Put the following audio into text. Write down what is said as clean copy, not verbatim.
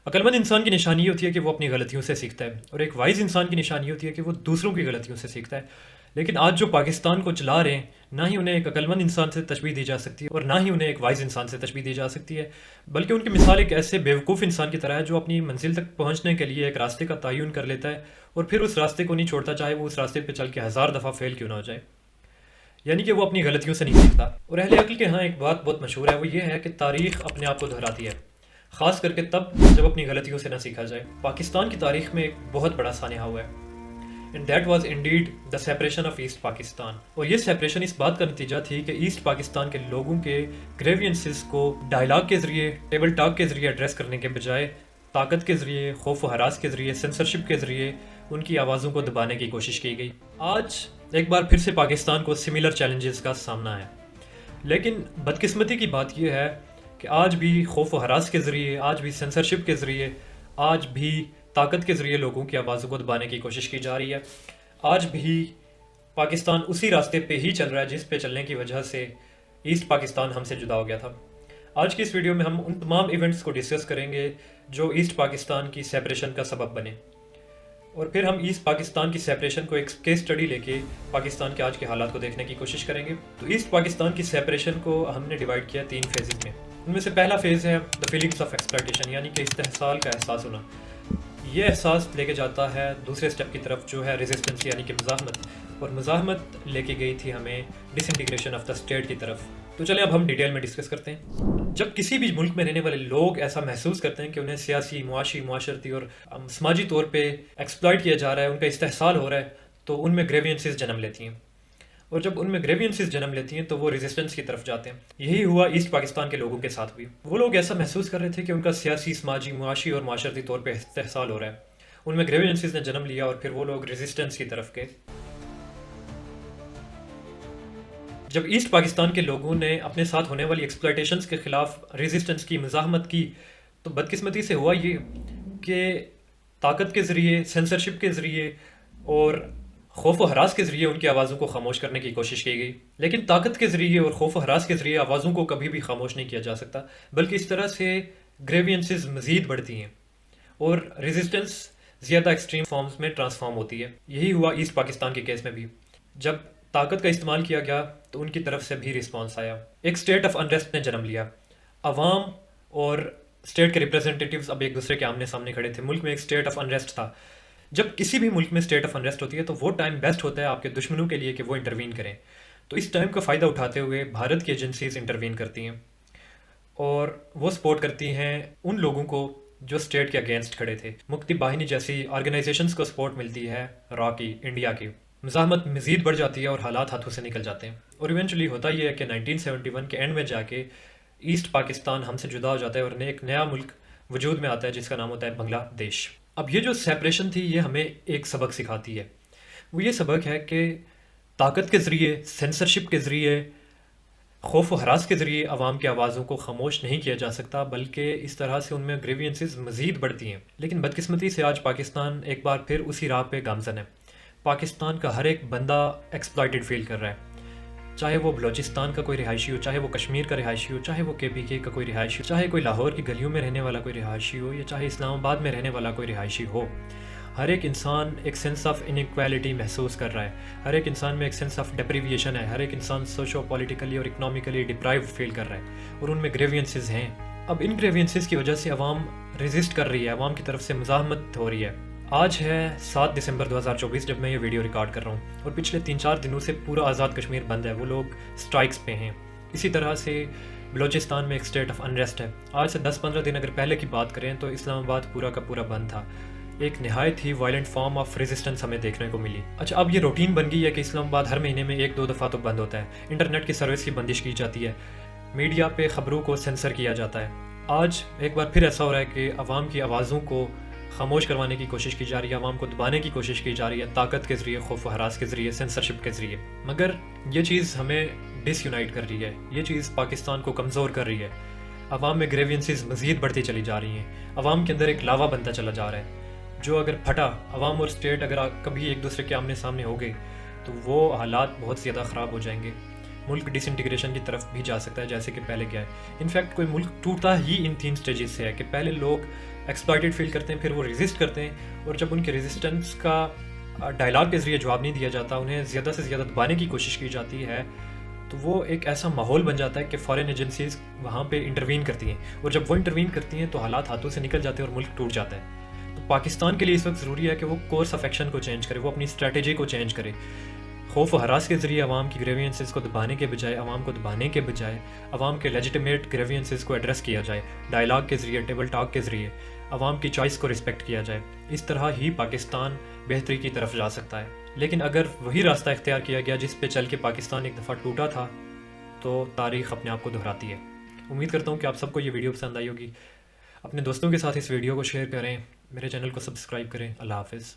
अक्लमंद इंसान की निशानी ये होती है कि वो अपनी गलतियों से सीखता है, और एक वाइज इंसान की निशानी होती है कि वो दूसरों की गलतियों से सीखता है। लेकिन आज जो पाकिस्तान को चला रहे हैं, ना ही उन्हें एक अक्लमंद इंसान से तशबीह दी जा सकती है और ना ही उन्हें एक वाइज इंसान से तशबीह दी जा सकती है, बल्कि उनकी मिसाल एक ऐसे बेवकूफ़ इंसान की तरह है जो अपनी मंजिल तक पहुंचने के लिए एक रास्ते का तयन कर लेता है और फिर उस रास्ते को नहीं छोड़ता, चाहे वो उस रास्ते पर चल के 1000 दफ़ा फेल क्यों ना हो जाए। यानी कि वो अपनी गलतियों से नहीं सीखता। और अहले अक्ल के यहाँ एक बात बहुत मशहूर है, वो ये है कि तारीख़ अपने आप को दोहराती है, ख़ास करके तब जब अपनी गलतियों से ना सीखा जाए। पाकिस्तान की तारीख में एक बहुत बड़ा सानिया हुआ है, and that was Indeed the separation of east Pakistan. और ये सेपरेशन इस बात का नतीजा थी कि ईस्ट पाकिस्तान के लोगों के ग्रेवियंसेस को डायलॉग के ज़रिए, टेबल टॉक के ज़रिए एड्रेस करने के बजाय ताकत के ज़रिए, खौफ व हरास के ज़रिए, सेंसरशिप के ज़रिए उनकी आवाज़ों को दबाने की कोशिश की गई। आज एक बार फिर से पाकिस्तान को सिमिलर चैलेंजेस का सामना है, लेकिन बदकिस्मती की बात यह है कि आज भी खौफ व हरास के ज़रिए, आज भी सेंसरशिप के ज़रिए, आज भी ताकत के ज़रिए लोगों की आवाज़ों को दबाने की कोशिश की जा रही है। आज भी पाकिस्तान उसी रास्ते पे ही चल रहा है जिस पे चलने की वजह से ईस्ट पाकिस्तान हमसे जुदा हो गया था। आज की इस वीडियो में हम उन तमाम इवेंट्स को डिस्कस करेंगे जो ईस्ट पाकिस्तान की सेपरेशन का सबब बने, और फिर हम ईस्ट पाकिस्तान की सेपरेशन को एक केस स्टडी लेके पाकिस्तान के आज के हालात को देखने की कोशिश करेंगे। तो ईस्ट पाकिस्तान की सेपरेशन को हमने डिवाइड किया 3 फेजेस में। उनमें से पहला फेज़ है द फीलिंग्स ऑफ एक्सप्लॉयटेशन, यानी कि इस्तेहसाल का एहसास होना। ये एहसास लेके जाता है दूसरे स्टेप की तरफ जो है रेजिस्टेंस, यानी कि मुज़ाहमत, और मुज़ाहमत लेके गई थी हमें डिसइंटीग्रेशन ऑफ द स्टेट की तरफ। तो चलें अब हम डिटेल में डिस्कस करते हैं। जब किसी भी मुल्क में रहने वाले लोग ऐसा महसूस करते हैं कि उन्हें सियासी, मुआशी, मुआशरती और समाजी तौर पे एक्सप्लॉइट किया जा रहा है, उनका इस्तेहसाल हो रहा है, तो उनमें ग्रेवियंसेस जन्म लेती हैं, और जब उनमें ग्रेवियंसेस जन्म लेती हैं तो वो रेजिस्टेंस की तरफ जाते हैं। यही हुआ ईस्ट पाकिस्तान के लोगों के साथ भी। वो लोग ऐसा महसूस कर रहे थे कि उनका सियासी, समाजी, मुआशी और माशरती तौर पे इस्तेहसाल हो रहा है, उनमें ग्रेवियंसेस ने जन्म लिया, और फिर वो लोग रेजिस्टेंस की तरफ गए। जब ईस्ट पाकिस्तान के लोगों ने अपने साथ होने वाली एक्सप्लॉयटेशंस के खिलाफ रेजिस्टेंस की, मुज़ाहमत की, तो बदकिस्मती से हुआ ये कि ताकत के ज़रिए, सेंसरशिप के ज़रिए और खौफ व हरास के ज़रिए उनकी आवाज़ों को खामोश करने की कोशिश की गई। लेकिन ताकत के ज़रिए और खौफ व हरास के ज़रिए आवाज़ों को कभी भी खामोश नहीं किया जा सकता, बल्कि इस तरह से ग्रेवियंसेस मज़ीद बढ़ती हैं और रेजिस्टेंस ज़्यादा एक्सट्रीम फॉर्म्स में ट्रांसफॉर्म होती है। यही हुआ ईस्ट पाकिस्तान के केस में भी। जब ताकत का इस्तेमाल किया गया तो उनकी तरफ से भी रिस्पॉन्स आया। एक स्टेट ऑफ अनरेस्ट ने जन्म लिया। अवाम और स्टेट के रिप्रेजेंटेटिव्स अब एक दूसरे के आमने सामने खड़े थे। मुल्क में एक स्टेट ऑफ अनरेस्ट था। जब किसी भी मुल्क में स्टेट ऑफ अनरेस्ट होती है तो वो टाइम बेस्ट होता है आपके दुश्मनों के लिए कि वो इंटरवीन करें। तो इस टाइम का फ़ायदा उठाते हुए भारत की एजेंसीज इंटरवीन करती हैं और वो सपोर्ट करती हैं उन लोगों को जो स्टेट के अगेंस्ट खड़े थे। मुक्ति बाहिनी जैसी ऑर्गेनाइजेशंस को सपोर्ट मिलती है रॉ की, इंडिया की। मुज़ाहमत मज़ीद बढ़ जाती है और हालात हाथों से निकल जाते हैं, और इवेंचुअली होता ये है कि 1971 के एंड में जाके ईस्ट पाकिस्तान हमसे जुदा हो जाता है और एक नया मुल्क वजूद में आता है जिसका नाम होता है बांग्लादेश। अब ये जो सेपरेशन थी ये हमें एक सबक सिखाती है। वो ये सबक है कि ताकत के ज़रिए, सेंसरशिप के ज़रिए, खौफ व हरास के ज़रिए आवाम की आवाज़ों को खामोश नहीं किया जा सकता, बल्कि इस तरह से उनमें ग्रेवियंसेस मज़ीद बढ़ती हैं। लेकिन बदकिस्मती से आज पाकिस्तान एक बार फिर उसी राह पे गामज़न है। पाकिस्तान का हर एक बंदा एक्सप्लॉइटेड फील कर रहा है, चाहे वो बलोचिस्तान का कोई रिहायशी हो, चाहे वो कश्मीर का रिहायशी हो, चाहे वो KPK का कोई रिहायशी हो, चाहे कोई लाहौर की गलियों में रहने वाला कोई रिहायशी हो, या चाहे इस्लामाबाद में रहने वाला कोई रिहायशी हो। हर एक इंसान एक सेंस ऑफ इनइक्वालिटी महसूस कर रहा है। हर एक इंसान में एक सेंस ऑफ डेप्रीविएशन है। हर एक इंसान सोशो पॉलिटिकली और इकनॉमिकली डिप्राइव्ड फील कर रहा है, और उनमें ग्रेवियंसेस हैं। अब इन ग्रेवियंसेस की वजह से अवाम रेजिस्ट कर रही है, अवाम की तरफ से मुज़ाहमत हो रही है। आज है 7 दिसंबर 2024 जब मैं ये वीडियो रिकॉर्ड कर रहा हूँ, और पिछले 3-4 दिनों से पूरा आज़ाद कश्मीर बंद है। वो लोग स्ट्राइक्स पे हैं। इसी तरह से बलोचिस्तान में एक स्टेट ऑफ अनरेस्ट है। आज से 10-15 दिन अगर पहले की बात करें तो इस्लामाबाद पूरा का पूरा बंद था। एक नहायत ही वायलेंट फॉर्म ऑफ रेजिस्टेंस हमें देखने को मिली। अच्छा, अब ये रूटीन बन गई है कि इस्लामाबाद हर महीने में 1-2 दफ़ा तो बंद होता है। इंटरनेट की सर्विस की बंदिश की जाती है, मीडिया पे ख़बरों को सेंसर किया जाता है। आज एक बार फिर ऐसा हो रहा है कि अवाम की आवाज़ों को खामोश करवाने की कोशिश की जा रही है, अवाम को दबाने की कोशिश की जा रही है, ताकत के ज़रिए, खौफ व हरास के ज़रिए, सेंसरशिप के ज़रिए। मगर ये चीज़ हमें डिसयूनाइट कर रही है, ये चीज़ पाकिस्तान को कमज़ोर कर रही है। अवाम में ग्रेवियंसेस मज़ीद बढ़ती चली जा रही हैं। अवाम के अंदर एक लावा बनता चला जा रहा है जो अगर फटा, अवाम और स्टेट अगर कभी एक दूसरे के आमने सामने हो गए तो वो हालात बहुत ज़्यादा ख़राब हो जाएंगे। ملک ڈس انٹیگریشن کی طرف بھی جا سکتا ہے جیسے کہ پہلے کیا ہے. انفیکٹ کوئی ملک ٹوٹتا ہی ان 3 سٹیجز سے ہے کہ پہلے لوگ ایکسپلائٹڈ فیل کرتے ہیں, پھر وہ ریزسٹ کرتے ہیں, اور جب ان کے ریزسٹنس کا ڈائلاگ کے ذریعے جواب نہیں دیا جاتا, انہیں زیادہ سے زیادہ دبانے کی کوشش کی جاتی ہے, تو وہ ایک ایسا ماحول بن جاتا ہے کہ فارن ایجنسیز وہاں پہ انٹروین کرتی ہیں, اور جب وہ انٹروین کرتی ہیں تو حالات ہاتھوں سے نکل جاتے ہیں اور ملک ٹوٹ جاتا ہے. تو پاکستان کے لیے اس وقت ضروری ہے کہ وہ کورس آف ایکشن کو چینج کرے, وہ اپنی اسٹریٹجی کو چینج کرے. خوف و ہراس کے ذریعے عوام کی گریوینسز کو دبانے کے بجائے, عوام کو دبانے کے بجائے عوام کے لیجیٹیمیٹ گریوینسز کو ایڈریس کیا جائے, ڈائلاگ کے ذریعے, ٹیبل ٹاک کے ذریعے عوام کی چوائس کو رسپیکٹ کیا جائے. اس طرح ہی پاکستان بہتری کی طرف جا سکتا ہے. لیکن اگر وہی راستہ اختیار کیا گیا جس پہ چل کے پاکستان ایک دفعہ ٹوٹا تھا, تو تاریخ اپنے آپ کو دہراتی ہے. امید کرتا ہوں کہ آپ سب کو یہ ویڈیو پسند آئی ہوگی. اپنے دوستوں کے ساتھ اس ویڈیو کو شیئر کریں, میرے چینل کو سبسکرائب کریں. اللہ حافظ.